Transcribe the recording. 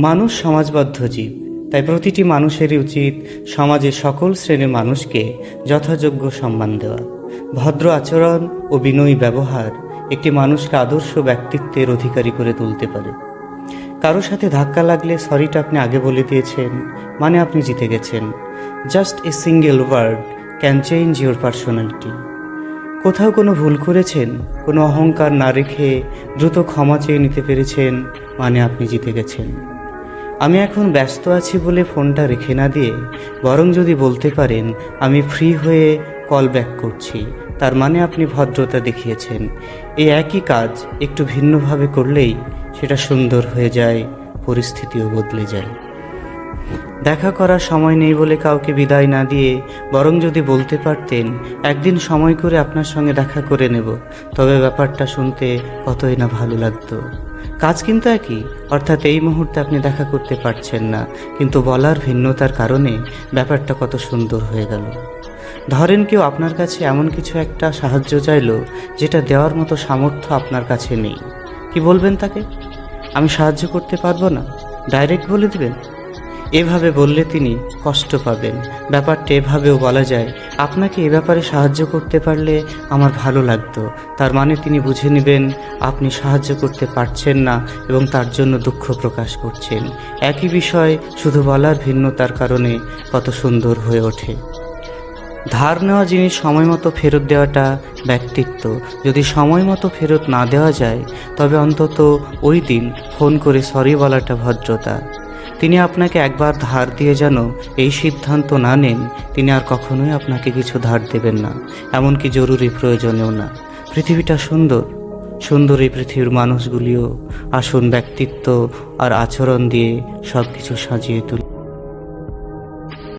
মানুষ সমাজবদ্ধ জীব, তাই প্রতিটি মানুষেরই উচিত সমাজের সকল শ্রেণীর মানুষকে যথাযোগ্য সম্মান দেওয়া। ভদ্র আচরণ ও বিনয়ী ব্যবহার একটি মানুষকে আদর্শ ব্যক্তিত্বের অধিকারী করে তুলতে পারে। কারো সাথে ধাক্কা লাগলে সরিটা আপনি আগে বলে দিয়েছেন, মানে আপনি জিতে গেছেন। Just a single word can change your personality. কোথাও কোনো ভুল করেছেন, কোনো অহংকার না রেখে দ্রুত ক্ষমা চেয়ে নিতে পেরেছেন, মানে আপনি জিতে গেছেন। আমি এখন ব্যস্ত আছি বলে ফোনটা রেখে না দিয়ে বরং যদি বলতে পারেন আমি ফ্রি হয়ে কল ব্যাক করছি, তার মানে আপনি ভদ্রতা দেখিয়েছেন। এই একই কাজ একটু ভিন্নভাবে করলেই সেটা সুন্দর হয়ে যায়, পরিস্থিতিও বদলে যায়। দেখা করার সময় নেই বলে কাউকে বিদায় না দিয়ে বরং যদি বলতে পারতেন একদিন সময় করে আপনার সঙ্গে দেখা করে নেব, তবে ব্যাপারটা শুনতে কতই না ভালো লাগতো। কাজ কিন্তু একই, অর্থাৎ এই মুহূর্তে আপনি দেখা করতে পারছেন না, কিন্তু বলার ভিন্নতার কারণে ব্যাপারটা কত সুন্দর হয়ে গেল। ধরেন কেউ আপনার কাছে এমন কিছু একটা সাহায্য চাইলো যেটা দেওয়ার মতো সামর্থ্য আপনার কাছে নেই, কি বলবেন তাকে? আমি সাহায্য করতে পারবো না, ডাইরেক্ট বলে দিবেন? এভাবে বললে তিনি কষ্ট পাবেন। ব্যাপারটা এভাবেও বলা যায়, আপনাকে এ ব্যাপারে সাহায্য করতে পারলে আমার ভালো লাগতো, তার মানে তিনি বুঝে নেবেন আপনি সাহায্য করতে পারছেন না এবং তার জন্য দুঃখ প্রকাশ করছেন। একই বিষয়, শুধু বলার ভিন্নতার কারণে কত সুন্দর হয়ে ওঠে। ধার নেওয়া জিনিস সময় মতো ফেরত দেওয়াটা ব্যক্তিত্ব। যদি সময় মতো ফেরত না দেওয়া যায় তবে অন্তত ওই দিন ফোন করে সরি বলাটা ভদ্রতা। তিনি আপনাকে একবার ধার দিয়ে যেন এই সিদ্ধান্ত না নেন তিনি আর কখনোই আপনাকে কিছু ধার দেবেন না, এমনকি জরুরি প্রয়োজনেও না। পৃথিবীটা সুন্দর, সুন্দর এই পৃথিবীর মানুষগুলিও। আসুন ব্যক্তিত্ব আর আচরণ দিয়ে সব কিছু সাজিয়ে তুলি।